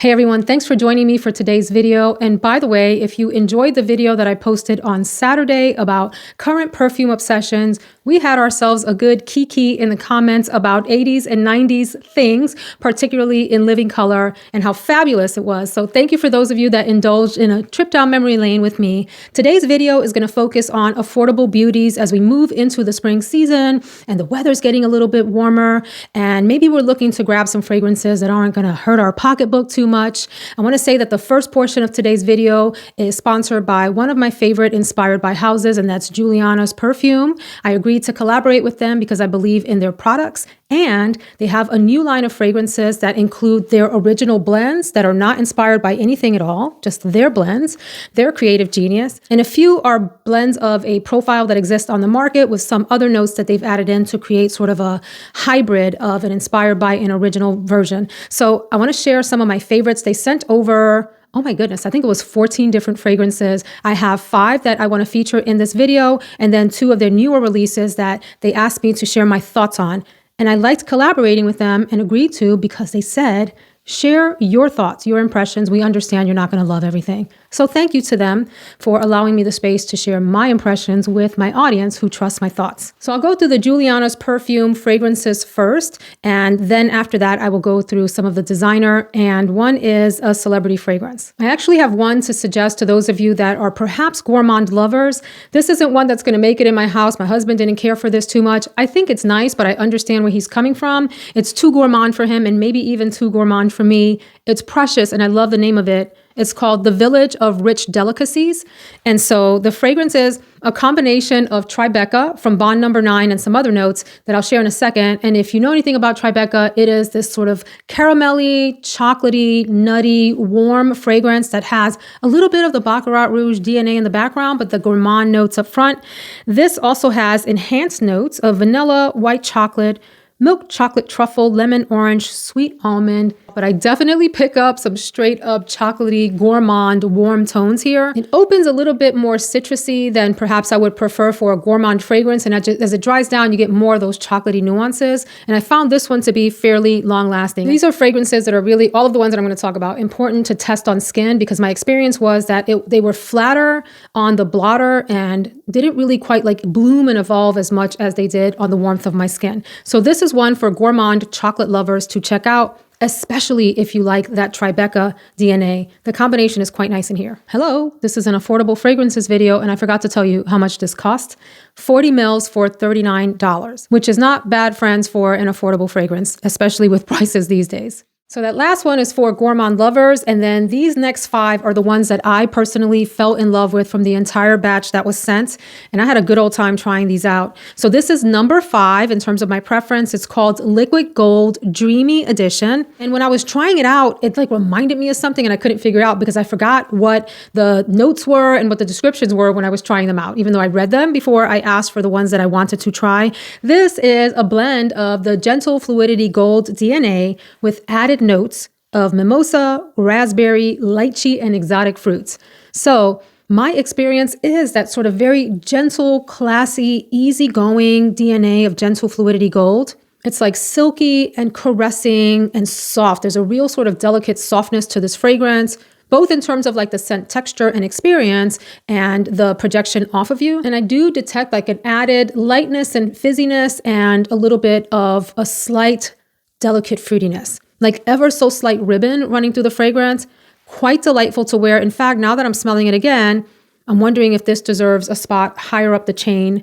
Hey everyone, thanks for joining me for today's video. And by the way, if you enjoyed the video that I posted on Saturday about current perfume obsessions, we had ourselves a good kiki in the comments about 80s and 90s things, particularly in Living Color, and how fabulous it was. So thank you for those of you that indulged in a trip down memory lane with me. Today's video is going to focus on affordable beauties as we move into the spring season and the weather's getting a little bit warmer, and maybe we're looking to grab some fragrances that aren't going to hurt our pocketbook too much. I want to say that the first portion of today's video is sponsored by one of my favorite inspired by houses, and that's Juliana's Perfume. I agreed to collaborate with them because I believe in their products, and they have a new line of fragrances that include their original blends that are not inspired by anything at all, just their blends, their creative genius. And a few are blends of a profile that exists on the market with some other notes that they've added in to create sort of a hybrid of an inspired by an original version. So I want to share some of my favorites. They sent over, oh my goodness, I think it was 14 different fragrances. I have 5 that I want to feature in this video, and then 2 of their newer releases that they asked me to share my thoughts on. And I liked collaborating with them and agreed to because they said, share your thoughts, your impressions. We understand you're not going to love everything. So thank you to them for allowing me the space to share my impressions with my audience who trusts my thoughts. So I'll go through the Juliana's Perfume fragrances first, and then after that, I will go through some of the designer, and one is a celebrity fragrance. I actually have one to suggest to those of you that are perhaps gourmand lovers. This isn't one that's going to make it in my house. My husband didn't care for this too much. I think it's nice, but I understand where he's coming from. It's too gourmand for him, and maybe even too gourmand for me. It's precious, and I love the name of it. It's called The Village of Rich Delicacies. And so the fragrance is a combination of TriBeCa from Bond Number 9 and some other notes that I'll share in a second. And if you know anything about TriBeCa, it is this sort of caramelly, chocolatey, nutty, warm fragrance that has a little bit of the Baccarat Rouge DNA in the background, but the gourmand notes up front. This also has enhanced notes of vanilla, white chocolate, milk chocolate truffle, lemon orange, sweet almond, but I definitely pick up some straight up chocolatey, gourmand, warm tones here. It opens a little bit more citrusy than perhaps I would prefer for a gourmand fragrance, and as it dries down, you get more of those chocolatey nuances, and I found this one to be fairly long lasting. These are fragrances that are really, all of the ones that I'm going to talk about, important to test on skin, because my experience was that they were flatter on the blotter and didn't really quite like bloom and evolve as much as they did on the warmth of my skin. So this is one for gourmand chocolate lovers to check out, especially if you like that TriBeCa DNA. The combination is quite nice in here. Hello, this is an affordable fragrances video, and I forgot to tell you how much this cost. 40 mils for $39, which is not bad, friends, for an affordable fragrance, especially with prices these days. So that last one is for gourmand lovers, and then these next 5 are the ones that I personally fell in love with from the entire batch that was sent, and I had a good old time trying these out. So this is number 5 in terms of my preference. It's called Liquid Gold Dreamy Edition, and when I was trying it out, it like reminded me of something, and I couldn't figure out because I forgot what the notes were and what the descriptions were when I was trying them out, even though I read them before I asked for the ones that I wanted to try. This is a blend of the Gentle Fluidity Gold DNA with added notes of mimosa, raspberry, lychee, and exotic fruits. So my experience is that sort of very gentle, classy, easygoing DNA of Gentle Fluidity Gold. It's like silky and caressing and soft. There's a real sort of delicate softness to this fragrance, both in terms of like the scent texture and experience and the projection off of you. And I do detect like an added lightness and fizziness and a little bit of a slight delicate fruitiness, like ever so slight ribbon running through the fragrance. Quite delightful to wear. In fact, now that I'm smelling it again, I'm wondering if this deserves a spot higher up the chain.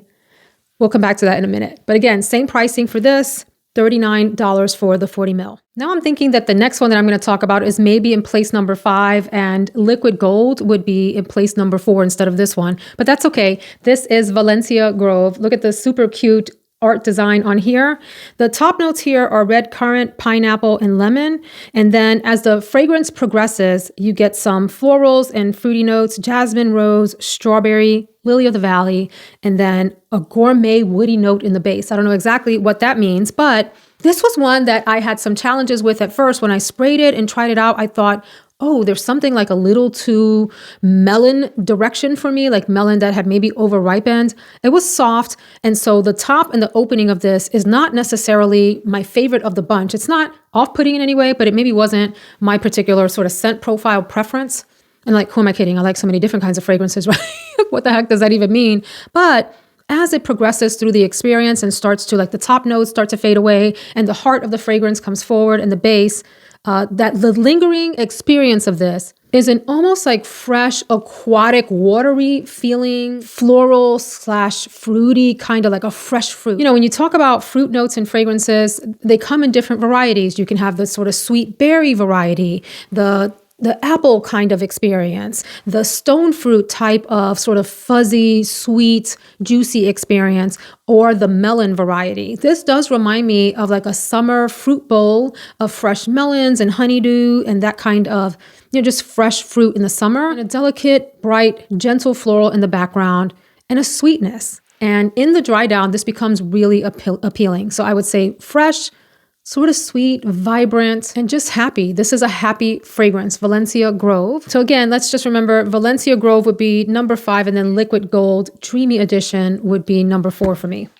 We'll come back to that in a minute. But again, same pricing for this, $39 for the 40 mil. Now I'm thinking that the next one that I'm going to talk about is maybe in place number 5, and Liquid Gold would be in place number 4 instead of this one. But that's okay. This is Valencia Grove. Look at the super cute art design on here. The top notes here are red currant, pineapple, and lemon. And then as the fragrance progresses, you get some florals and fruity notes, jasmine, rose, strawberry, lily of the valley, and then a gourmet woody note in the base. I don't know exactly what that means, but this was one that I had some challenges with at first. When I sprayed it and tried it out, I thought, oh, there's something like a little too melon direction for me, like melon that had maybe over ripened. It was soft. And so the top and the opening of this is not necessarily my favorite of the bunch. It's not off-putting in any way, but it maybe wasn't my particular sort of scent profile preference. And like, who am I kidding? I like so many different kinds of fragrances, right? What the heck does that even mean? But as it progresses through the experience and starts to, like, the top notes start to fade away and the heart of the fragrance comes forward and the base, that the lingering experience of this is an almost like fresh, aquatic, watery feeling, floral / fruity, kind of like a fresh fruit. You know, when you talk about fruit notes and fragrances, they come in different varieties. You can have the sort of sweet berry variety, the apple kind of experience, the stone fruit type of sort of fuzzy, sweet, juicy experience, or the melon variety. This does remind me of like a summer fruit bowl of fresh melons and honeydew and that kind of, you know, just fresh fruit in the summer, and a delicate, bright, gentle floral in the background, and a sweetness. And in the dry down, this becomes really appealing. So I would say fresh, sort of sweet, vibrant, and just happy. This is a happy fragrance, Valencia Grove. So again, let's just remember Valencia Grove would be number 5, and then Liquid Gold Dreamy Edition would be number 4 for me.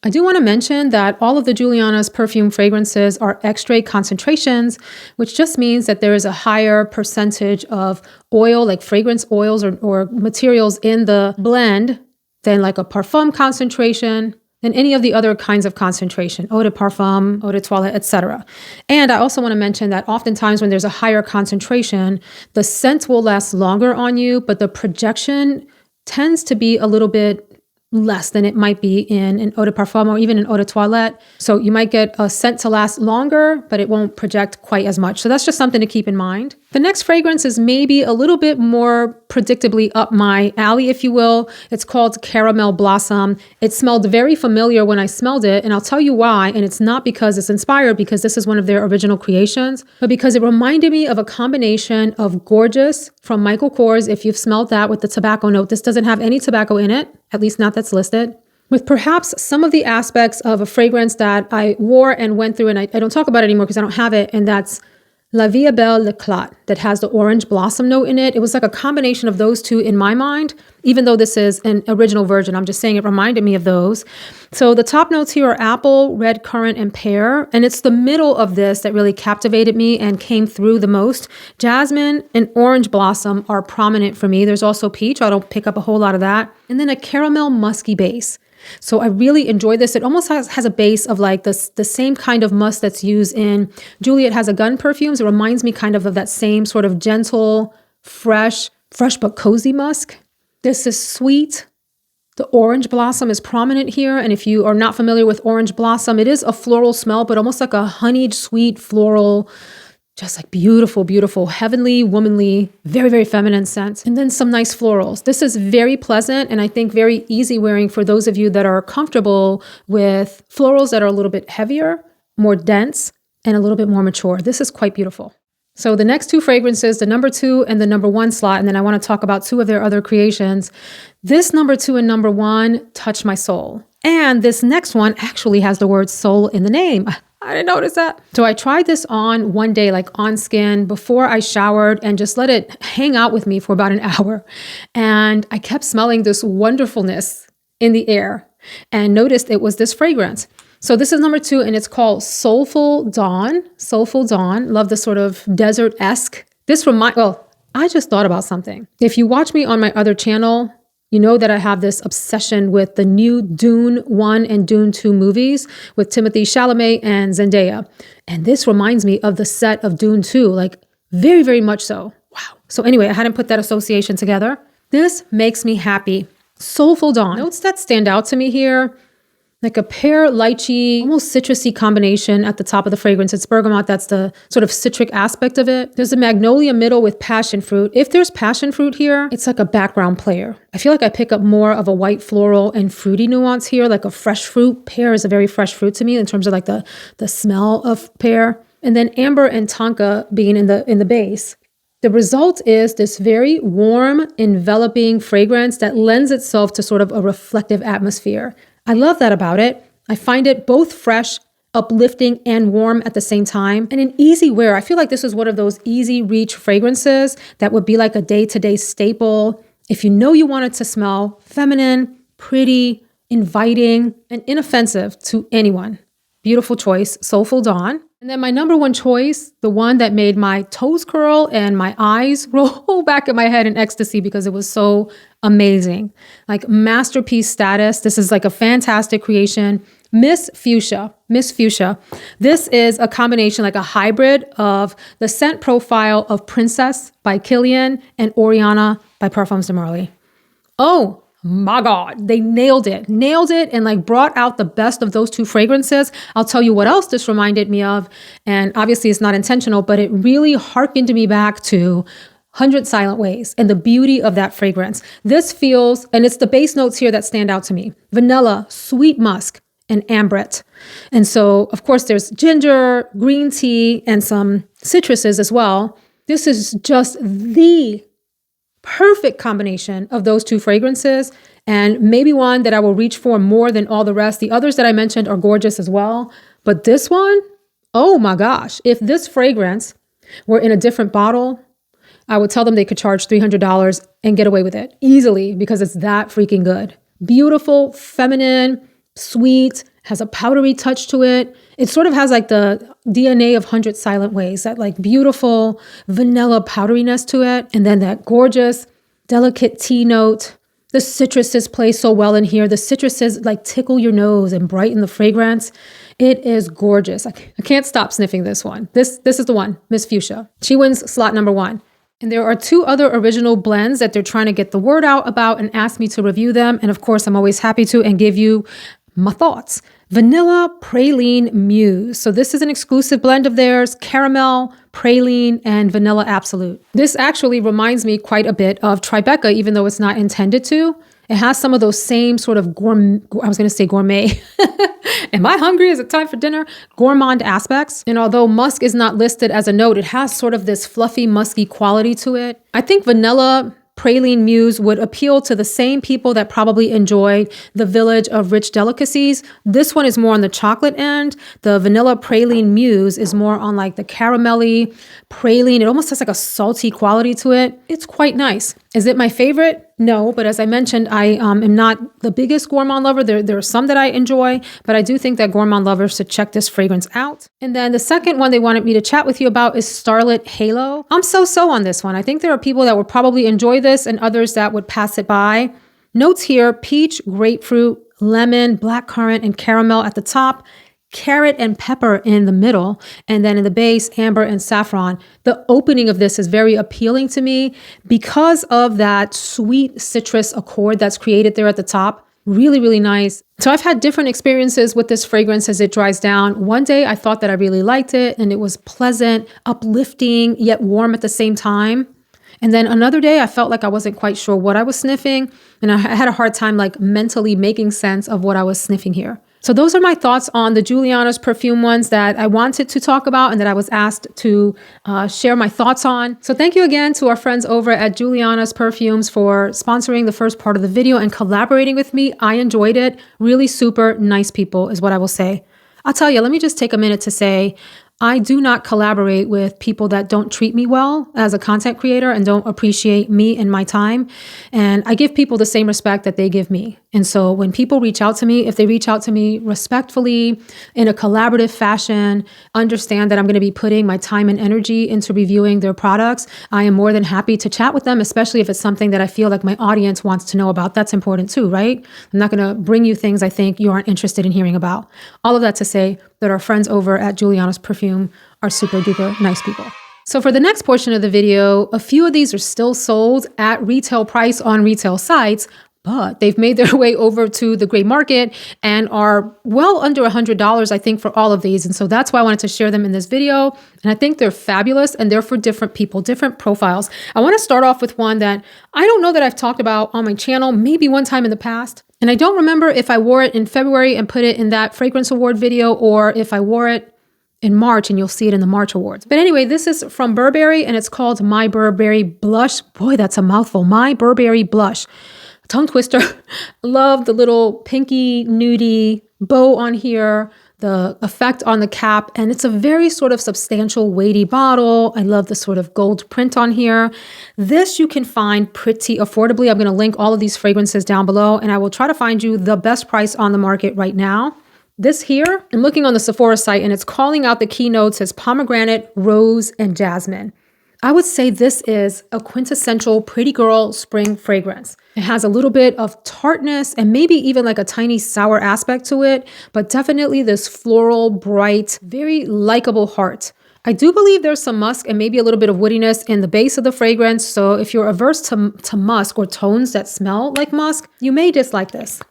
I do want to mention that all of the Juliana's perfume fragrances are extrait concentrations, which just means that there is a higher percentage of oil, like fragrance oils or materials in the blend than like a parfum concentration, than any of the other kinds of concentration, eau de parfum, eau de toilette, etc. And I also want to mention that oftentimes when there's a higher concentration, the scent will last longer on you, but the projection tends to be a little bit less than it might be in an eau de parfum or even an eau de toilette. So you might get a scent to last longer, but it won't project quite as much. So that's just something to keep in mind. The next fragrance is maybe a little bit more predictably up my alley, if you will. It's called Caramel Blossom. It smelled very familiar when I smelled it, and I'll tell you why. And it's not because it's inspired, because this is one of their original creations, but because it reminded me of a combination of Gorgeous from Michael Kors. If you've smelled that with the tobacco note, this doesn't have any tobacco in it, at least not that's listed, with perhaps some of the aspects of a fragrance that I wore and went through, and I don't talk about it anymore because I don't have it, and that's La Vie Belle L'Eclat, that has the orange blossom note in it. It was like a combination of those two in my mind, even though this is an original version. I'm just saying it reminded me of those. So the top notes here are apple, red currant, and pear. And it's the middle of this that really captivated me and came through the most. Jasmine and orange blossom are prominent for me. There's also peach. I don't pick up a whole lot of that. And then a caramel musky base. So I really enjoy this. It almost has a base of like the same kind of musk that's used in Juliet Has a Gun perfumes. It reminds me kind of that same sort of gentle, fresh but cozy musk. This is sweet. The orange blossom is prominent here. And if you are not familiar with orange blossom, it is a floral smell, but almost like a honeyed, sweet, floral, just like beautiful, beautiful, heavenly, womanly, very, very feminine scent. And then some nice florals. This is very pleasant and I think very easy wearing for those of you that are comfortable with florals that are a little bit heavier, more dense, and a little bit more mature. This is quite beautiful. So the next two fragrances, the number 2 and the number 1 slot, and then I want to talk about 2 of their other creations. This number 2 and number 1 touch my soul. And this next one actually has the word soul in the name. I didn't notice that. So I tried this on one day, like on skin before I showered, and just let it hang out with me for about an hour. And I kept smelling this wonderfulness in the air and noticed it was this fragrance. So this is number 2 and it's called Soulful Dawn. Soulful Dawn. Love the sort of desert-esque. I just thought about something. If you watch me on my other channel, you know that I have this obsession with the new Dune 1 and Dune 2 movies with Timothée Chalamet and Zendaya. And this reminds me of the set of Dune 2, like very, very much so. Wow. So anyway, I hadn't put that association together. This makes me happy. Soulful Dawn. Notes that stand out to me here, like a pear, lychee, almost citrusy combination at the top of the fragrance. It's bergamot. That's the sort of citric aspect of it. There's a magnolia middle with passion fruit. If there's passion fruit here, it's like a background player. I feel like I pick up more of a white floral and fruity nuance here, like a fresh fruit. Pear is a very fresh fruit to me in terms of like the smell of pear. And then amber and tonka being in the base. The result is this very warm, enveloping fragrance that lends itself to sort of a reflective atmosphere. I love that about it. I find it both fresh uplifting and warm at the same time, and an easy wear. I feel like this is one of those easy reach fragrances that would be like a day-to-day staple. If you know you want it to smell feminine, pretty, inviting, and inoffensive to anyone. Beautiful choice, Soulful Dawn. And then my number one choice, the one that made my toes curl and my eyes roll back in my head in ecstasy because it was so amazing. Like masterpiece status. This is like a fantastic creation. Miss Fuchsia. This is a combination, like a hybrid of the scent profile of Princess by Kilian and Oriana by Parfums de Marly. Oh my God, they nailed it and like brought out the best of those two fragrances. I'll tell you what else this reminded me of. And obviously it's not intentional, but it really harkened me back to 100 Silent Ways and the beauty of that fragrance. This feels, and it's the base notes here that stand out to me: vanilla, sweet musk, and ambrette. And so, of course, there's ginger, green tea, and some citruses as well. This is just the perfect combination of those two fragrances, and maybe one that I will reach for more than all the rest. The others that I mentioned are gorgeous as well, but this one, oh my gosh, if this fragrance were in a different bottle, I would tell them they could charge $300 and get away with it easily because it's that freaking good. Beautiful, feminine, sweet, has a powdery touch to it. It sort of has like the DNA of 100 Silent Ways, that like beautiful vanilla powderiness to it. And then that gorgeous, delicate tea note. The citruses play so well in here. The citruses like tickle your nose and brighten the fragrance. It is gorgeous. I can't stop sniffing this one. This is the one, Miss Fuchsia. She wins slot number 1. And there are 2 other original blends that they're trying to get the word out about and ask me to review them. And of course, I'm always happy to and give you my thoughts. Vanilla Praline Muse. So this is an exclusive blend of theirs: caramel, praline, and vanilla absolute. This actually reminds me quite a bit of TriBeCa, even though it's not intended to. It has some of those same sort of gourmet, I was going to say gourmet. Am I hungry? Is it time for dinner? Gourmand aspects. And although musk is not listed as a note, it has sort of this fluffy, musky quality to it. I think vanilla Praline Muse would appeal to the same people that probably enjoyed the Village of Rich Delicacies. This one is more on the chocolate end. The vanilla Praline Muse is more on like the caramelly praline. It almost has like a salty quality to it. It's quite nice. Is it my favorite? No, but as I mentioned, I am not the biggest gourmand lover. There are some that I enjoy, but I do think that gourmand lovers should check this fragrance out. And then the second one they wanted me to chat with you about is Starlit Halo. I'm so on this one. I think there are people that would probably enjoy this and others that would pass it by. Notes here: peach, grapefruit, lemon, blackcurrant, and caramel at the top, carrot and pepper in the middle, and then in the base, amber and saffron. The opening of this is very appealing to me because of that sweet citrus accord that's created there at the top. Really, really nice. So I've had different experiences with this fragrance as it dries down. One day I thought that I really liked it and it was pleasant, uplifting, yet warm at the same time. And then another day I felt like I wasn't quite sure what I was sniffing, and I had a hard time like mentally making sense of what I was sniffing here. So those are my thoughts on the Juliana's perfume ones that I wanted to talk about and that I was asked to share my thoughts on. So thank you again to our friends over at Juliana's Perfumes for sponsoring the first part of the video and collaborating with me. I enjoyed it. Really super nice people is what I will say. I'll tell you, let me just take a minute to say, I do not collaborate with people that don't treat me well as a content creator and don't appreciate me and my time. And I give people the same respect that they give me. And so when people reach out to me, if they reach out to me respectfully, in a collaborative fashion, understand that I'm going to be putting my time and energy into reviewing their products, I am more than happy to chat with them, especially if it's something that I feel like my audience wants to know about. That's important too, right? I'm not going to bring you things I think you aren't interested in hearing about. All of that to say that our friends over at Juliana's Perfume are super duper nice people. So for the next portion of the video, a few of these are still sold at retail price on retail sites, but they've made their way over to the gray market and are well under $100, I think, for all of these. And so that's why I wanted to share them in this video. And I think they're fabulous and they're for different people, different profiles. I want to start off with one that I don't know that I've talked about on my channel, maybe one time in the past. And I don't remember if I wore it in February and put it in that fragrance award video or if I wore it in March and you'll see it in the March awards. But anyway, this is from Burberry and it's called My Burberry Blush. Boy, that's a mouthful. My Burberry Blush. Tongue twister. Love the little pinky nudie bow on here. the effect on the cap, and it's a very sort of substantial, weighty bottle. I love the sort of gold print on here. This you can find pretty affordably. I'm going to link all of these fragrances down below, and I will try to find you the best price on the market right now. This here, I'm looking on the Sephora site, and it's calling out the keynotes as pomegranate, rose, and jasmine. I would say this is a quintessential pretty girl spring fragrance. It has a little bit of tartness and maybe even like a tiny sour aspect to it, but definitely this floral, bright, very likable heart. I do believe there's some musk and maybe a little bit of woodiness in the base of the fragrance. So if you're averse to musk or tones that smell like musk, you may dislike this.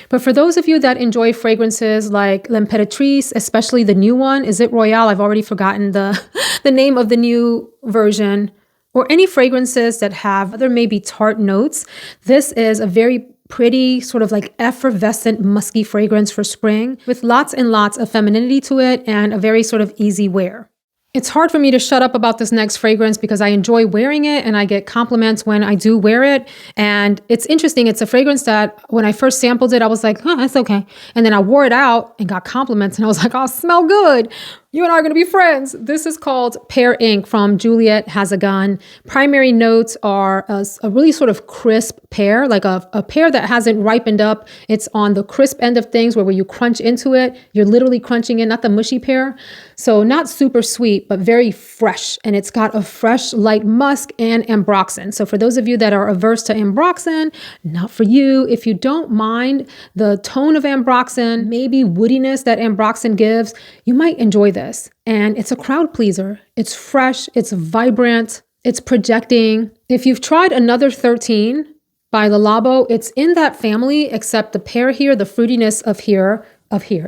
But for those of you that enjoy fragrances like L'Impératrice, especially the new one, is it Royale? I've already forgotten the name of the new version, or any fragrances that have other maybe tart notes. This is a very pretty, sort of like effervescent, musky fragrance for spring with lots and lots of femininity to it and a very sort of easy wear. It's hard for me to shut up about this next fragrance because I enjoy wearing it and I get compliments when I do wear it. And it's interesting. It's a fragrance that when I first sampled it, I was like, that's okay. And then I wore it out and got compliments and I was like, oh, smell good. You and I are going to be friends. This is called Pear Ink from Juliet Has a Gun. Primary notes are a really sort of crisp pear, like a pear that hasn't ripened up. It's on the crisp end of things where you crunch into it, you're literally crunching in, not the mushy pear. So not super sweet, but very fresh. And it's got a fresh, light musk and ambroxan. So for those of you that are averse to ambroxan, not for you. If you don't mind the tone of ambroxan, maybe woodiness that ambroxan gives, you might enjoy this. And it's a crowd pleaser. It's fresh, it's vibrant, it's projecting. If you've tried Another 13 by Le Labo, it's in that family, except the pear here, the fruitiness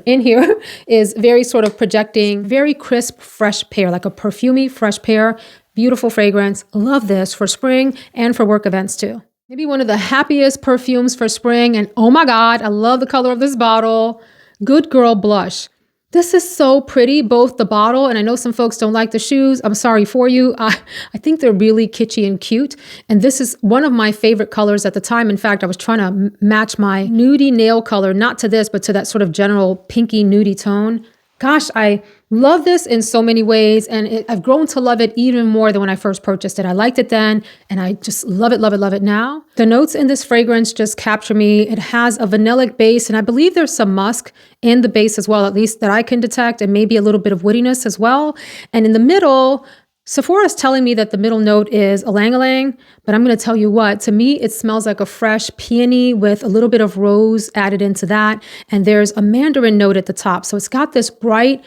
in here is very sort of projecting, very crisp, fresh pear, like a perfumey, fresh pear. Beautiful fragrance. Love this for spring and for work events too. Maybe one of the happiest perfumes for spring. And oh my God, I love the color of this bottle. Good Girl Blush. This is so pretty, both the bottle, and I know some folks don't like the shoes. I'm sorry for you. I think they're really kitschy and cute. And this is one of my favorite colors at the time. In fact, I was trying to match my nudie nail color, not to this, but to that sort of general pinky nudie tone. Gosh, I love this in so many ways, and I've grown to love it even more than when I first purchased it. I liked it then, and I just love it, love it, love it now. The notes in this fragrance just capture me. It has a vanillic base, and I believe there's some musk in the base as well, at least that I can detect, and maybe a little bit of woodiness as well. And in the middle, Sephora is telling me that the middle note is ylang-ylang, but I'm going to tell you what, to me, it smells like a fresh peony with a little bit of rose added into that. And there's a mandarin note at the top. So it's got this bright,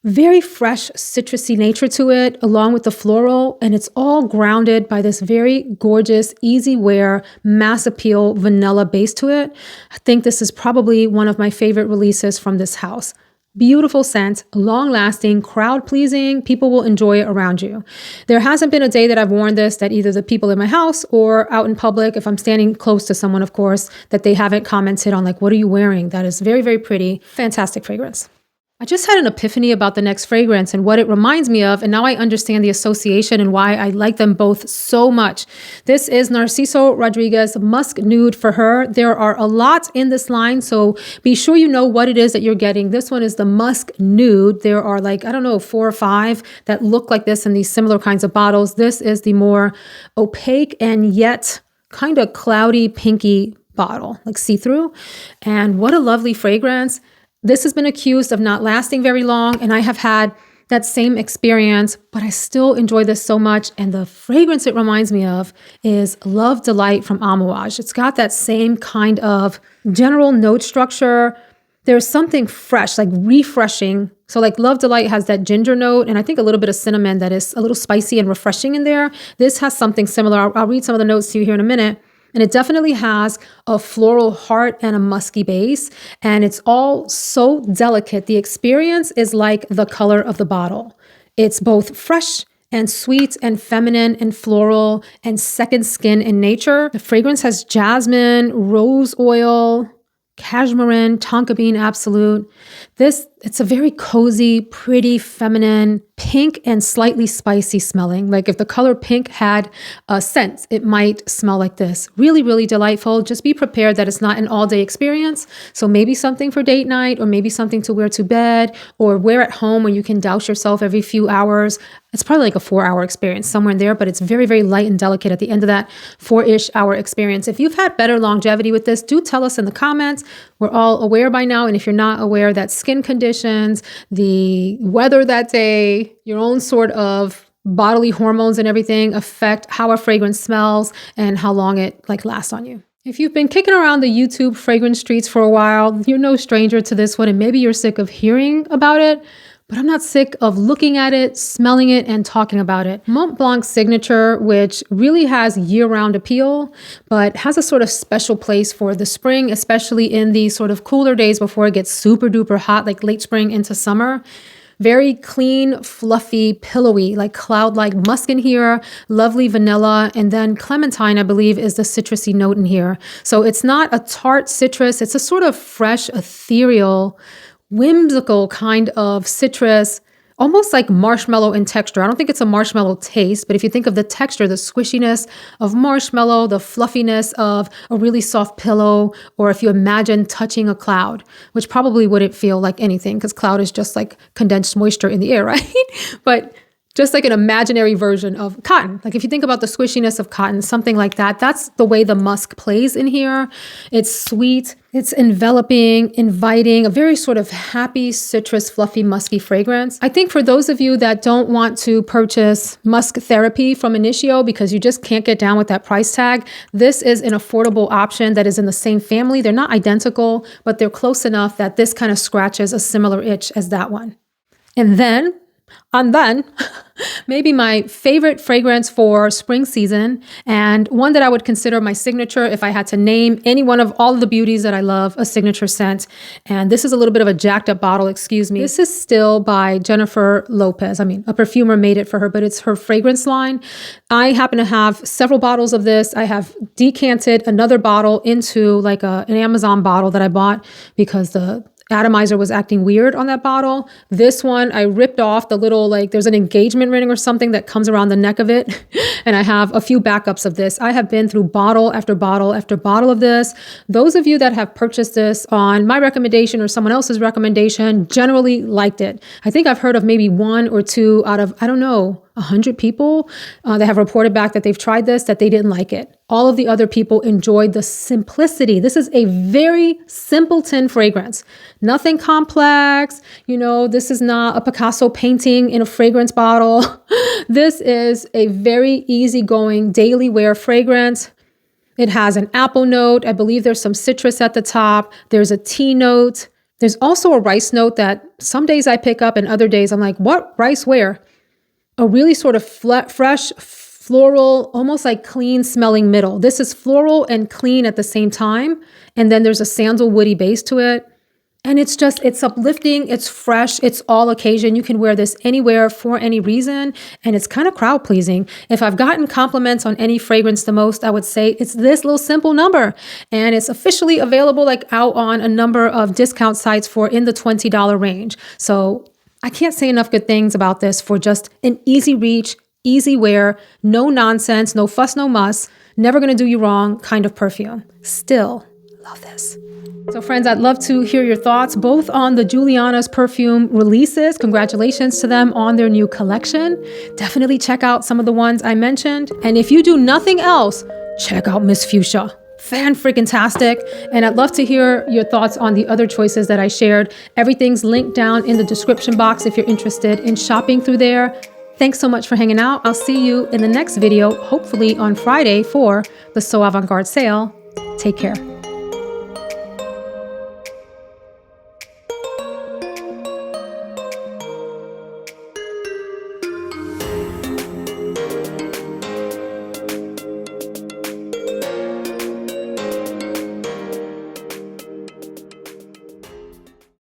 very fresh citrusy nature to it, along with the floral. And it's all grounded by this very gorgeous, easy wear, mass appeal vanilla base to it. I think this is probably one of my favorite releases from this house. Beautiful scent, long-lasting, crowd-pleasing. People will enjoy it around you. There hasn't been a day that I've worn this that either the people in my house or out in public, if I'm standing close to someone, of course, that they haven't commented on, like, what are you wearing? That is very, very pretty. Fantastic fragrance. I just had an epiphany about the next fragrance and what it reminds me of, and now I understand the association and why I like them both so much. This is Narciso Rodriguez Musk Nude for her. There are a lot in this line, so be sure you know what it is that you're getting. This one is the Musk Nude. There are 4 or 5 that look like this in these similar kinds of bottles. This is the more opaque and yet kind of cloudy, pinky bottle, like see-through. And what a lovely fragrance. This has been accused of not lasting very long, and I have had that same experience, but I still enjoy this so much. And the fragrance it reminds me of is Love Delight from Amouage. It's got that same kind of general note structure. There's something fresh, like refreshing. So like Love Delight has that ginger note, and I think a little bit of cinnamon that is a little spicy and refreshing in there. This has something similar. I'll read some of the notes to you here in a minute. And it definitely has a floral heart and a musky base. And it's all so delicate. The experience is like the color of the bottle. It's both fresh and sweet and feminine and floral and second skin in nature. The fragrance has jasmine, rose oil, cashmere, tonka bean absolute. This It's a very cozy, pretty, feminine, pink and slightly spicy smelling. Like if the color pink had a scent, it might smell like this. Really, really delightful. Just be prepared that it's not an all-day experience. So maybe something for date night, or maybe something to wear to bed, or wear at home where you can douse yourself every few hours. It's probably like a 4-hour experience, somewhere in there, but it's very, very light and delicate at the end of that 4-ish hour experience. If you've had better longevity with this, do tell us in the comments. We're all aware by now. And if you're not aware, that skin conditions, the weather that day, your own sort of bodily hormones and everything affect how a fragrance smells and how long it lasts on you. If you've been kicking around the YouTube fragrance streets for a while, you're no stranger to this one, and maybe you're sick of hearing about it. But I'm not sick of looking at it, smelling it, and talking about it. Montblanc's signature, which really has year-round appeal, but has a sort of special place for the spring, especially in the sort of cooler days before it gets super duper hot, like late spring into summer. Very clean, fluffy, pillowy, like cloud-like musk in here, lovely vanilla, and then clementine, I believe, is the citrusy note in here. So it's not a tart citrus, it's a sort of fresh, ethereal, whimsical kind of citrus, almost like marshmallow in texture. I don't think it's a marshmallow taste, but if you think of the texture, the squishiness of marshmallow, the fluffiness of a really soft pillow, or if you imagine touching a cloud, which probably wouldn't feel like anything because cloud is just like condensed moisture in the air, right? But just like an imaginary version of cotton. Like if you think about the squishiness of cotton, something like that, that's the way the musk plays in here. It's sweet, it's enveloping, inviting, a very sort of happy, citrus, fluffy, musky fragrance. I think for those of you that don't want to purchase musk therapy from Initio because you just can't get down with that price tag, this is an affordable option that is in the same family. They're not identical, but they're close enough that this kind of scratches a similar itch as that one. And then maybe my favorite fragrance for spring season, and one that I would consider my signature if I had to name any one of all of the beauties that I love a signature scent. And this is a little bit of a jacked up bottle, excuse me. This is still by Jennifer Lopez. I mean, a perfumer made it for her, but it's her fragrance line. I happen to have several bottles of this. I have decanted another bottle into like an Amazon bottle that I bought because the atomizer was acting weird on that bottle. This one, I ripped off the little, there's an engagement ring or something that comes around the neck of it. And I have a few backups of this. I have been through bottle after bottle after bottle of this. Those of you that have purchased this on my recommendation or someone else's recommendation generally liked it. I think I've heard of maybe 1 or 2 out of, 100 people that have reported back that they've tried this, that they didn't like it. All of the other people enjoyed the simplicity. This is a very simpleton fragrance. Nothing complex. This is not a Picasso painting in a fragrance bottle. This is a very easygoing daily wear fragrance. It has an apple note. I believe there's some citrus at the top. There's a tea note. There's also a rice note that some days I pick up and other days I'm like, what? Rice where? A really sort of fresh, floral, almost like clean smelling middle. This is floral and clean at the same time. And then there's a sandalwoody base to it. And it's uplifting, it's fresh, it's all occasion. You can wear this anywhere for any reason. And it's kind of crowd pleasing. If I've gotten compliments on any fragrance the most, I would say it's this little simple number. And it's officially available out on a number of discount sites for in the $20 range. So I can't say enough good things about this for just an easy reach, easy wear, no nonsense, no fuss, no muss, never gonna do you wrong kind of perfume. Still love this. So friends, I'd love to hear your thoughts both on the Juliana's perfume releases. Congratulations to them on their new collection. Definitely check out some of the ones I mentioned. And if you do nothing else, check out Miss Fuchsia. Fan-freaking-tastic. And I'd love to hear your thoughts on the other choices that I shared. Everything's linked down in the description box if you're interested in shopping through there. Thanks so much for hanging out. I'll see you in the next video, hopefully on Friday for the So Avant-Garde sale. Take care.